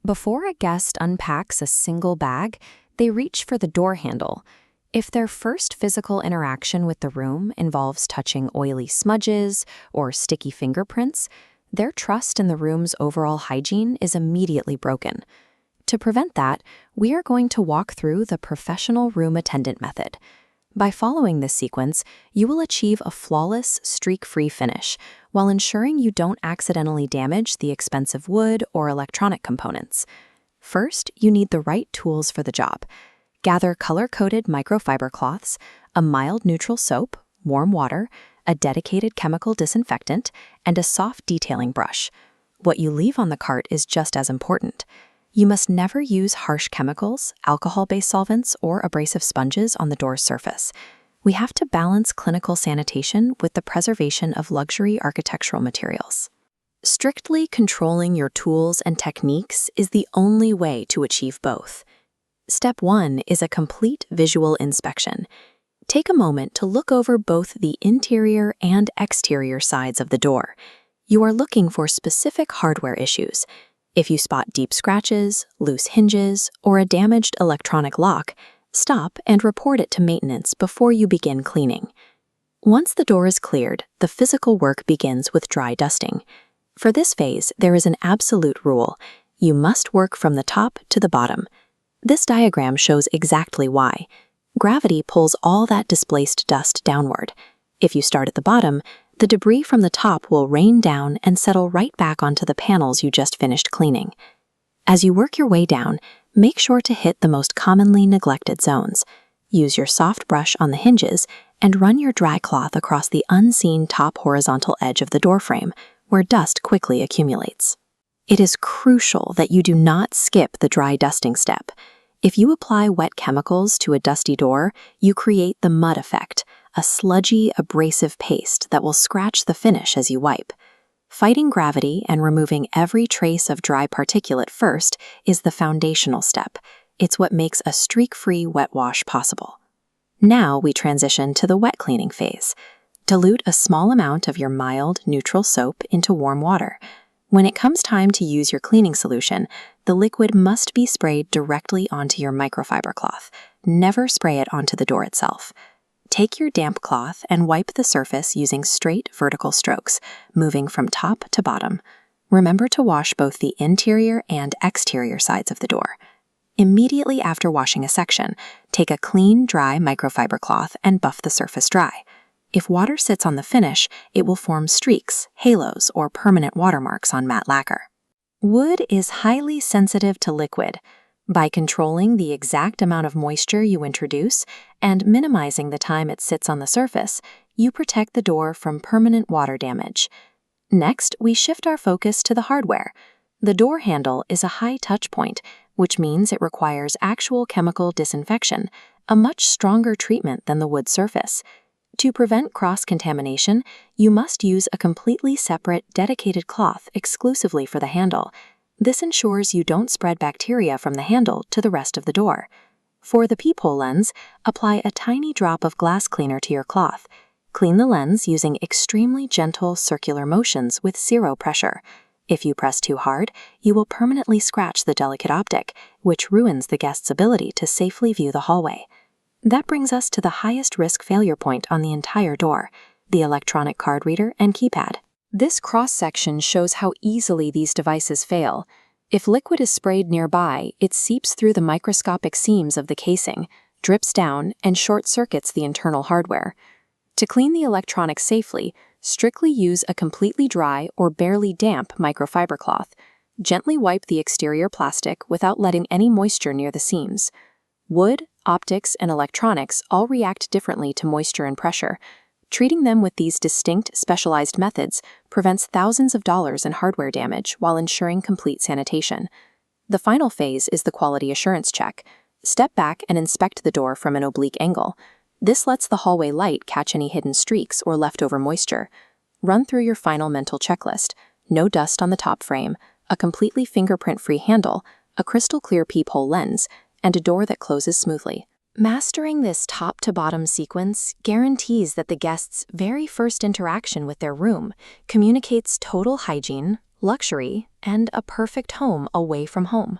Before a guest unpacks a single bag, they reach for the door handle. If their first physical interaction with the room involves touching oily smudges or sticky fingerprints, their trust in the room's overall hygiene is immediately broken. To prevent that, we are going to walk through the professional room attendant method. By following this sequence, you will achieve a flawless, streak-free finish while ensuring you don't accidentally damage the expensive wood or electronic components. First, you need the right tools for the job. Gather color-coded microfiber cloths, a mild neutral soap, warm water, a dedicated chemical disinfectant, and a soft detailing brush. What you leave on the cart is just as important. You must never use harsh chemicals, alcohol-based solvents, or abrasive sponges on the door's surface. We have to balance clinical sanitation with the preservation of luxury architectural materials. Strictly controlling your tools and techniques is the only way to achieve both. Step 1 is a complete visual inspection. Take a moment to look over both the interior and exterior sides of the door. You are looking for specific hardware issues. If you spot deep scratches, loose hinges, or a damaged electronic lock, stop and report it to maintenance before you begin cleaning. Once the door is cleared, the physical work begins with dry dusting. For this phase, there is an absolute rule. You must work from the top to the bottom. This diagram shows exactly why. Gravity pulls all that displaced dust downward. If you start at the bottom, the debris from the top will rain down and settle right back onto the panels you just finished cleaning. As you work your way down, make sure to hit the most commonly neglected zones. Use your soft brush on the hinges and run your dry cloth across the unseen top horizontal edge of the door frame, where dust quickly accumulates. It is crucial that you do not skip the dry dusting step. If you apply wet chemicals to a dusty door, you create the mud effect, a sludgy, abrasive paste that will scratch the finish as you wipe. Fighting gravity and removing every trace of dry particulate first is the foundational step. It's what makes a streak-free wet wash possible. Now we transition to the wet cleaning phase. Dilute a small amount of your mild, neutral soap into warm water. When it comes time to use your cleaning solution, the liquid must be sprayed directly onto your microfiber cloth. Never spray it onto the door itself. Take your damp cloth and wipe the surface using straight vertical strokes, moving from top to bottom. Remember to wash both the interior and exterior sides of the door. Immediately after washing a section, take a clean, dry microfiber cloth and buff the surface dry. If water sits on the finish, it will form streaks, halos, or permanent watermarks on matte lacquer. Wood is highly sensitive to liquid. By controlling the exact amount of moisture you introduce and minimizing the time it sits on the surface, you protect the door from permanent water damage. Next, we shift our focus to the hardware. The door handle is a high touch point, which means it requires actual chemical disinfection, a much stronger treatment than the wood surface. To prevent cross-contamination, you must use a completely separate, dedicated cloth exclusively for the handle. This ensures you don't spread bacteria from the handle to the rest of the door. For the peephole lens, apply a tiny drop of glass cleaner to your cloth. Clean the lens using extremely gentle circular motions with zero pressure. If you press too hard, you will permanently scratch the delicate optic, which ruins the guest's ability to safely view the hallway. That brings us to the highest risk failure point on the entire door, the electronic card reader and keypad. This cross-section shows how easily these devices fail. If liquid is sprayed nearby, it seeps through the microscopic seams of the casing, drips down, and short-circuits the internal hardware. To clean the electronics safely, strictly use a completely dry or barely damp microfiber cloth. Gently wipe the exterior plastic without letting any moisture near the seams. Wood, optics, and electronics all react differently to moisture and pressure. Treating them with these distinct, specialized methods prevents thousands of dollars in hardware damage while ensuring complete sanitation. The final phase is the quality assurance check. Step back and inspect the door from an oblique angle. This lets the hallway light catch any hidden streaks or leftover moisture. Run through your final mental checklist: no dust on the top frame, a completely fingerprint-free handle, a crystal-clear peephole lens, and a door that closes smoothly. Mastering this top-to-bottom sequence guarantees that the guest's very first interaction with their room communicates total hygiene, luxury, and a perfect home away from home.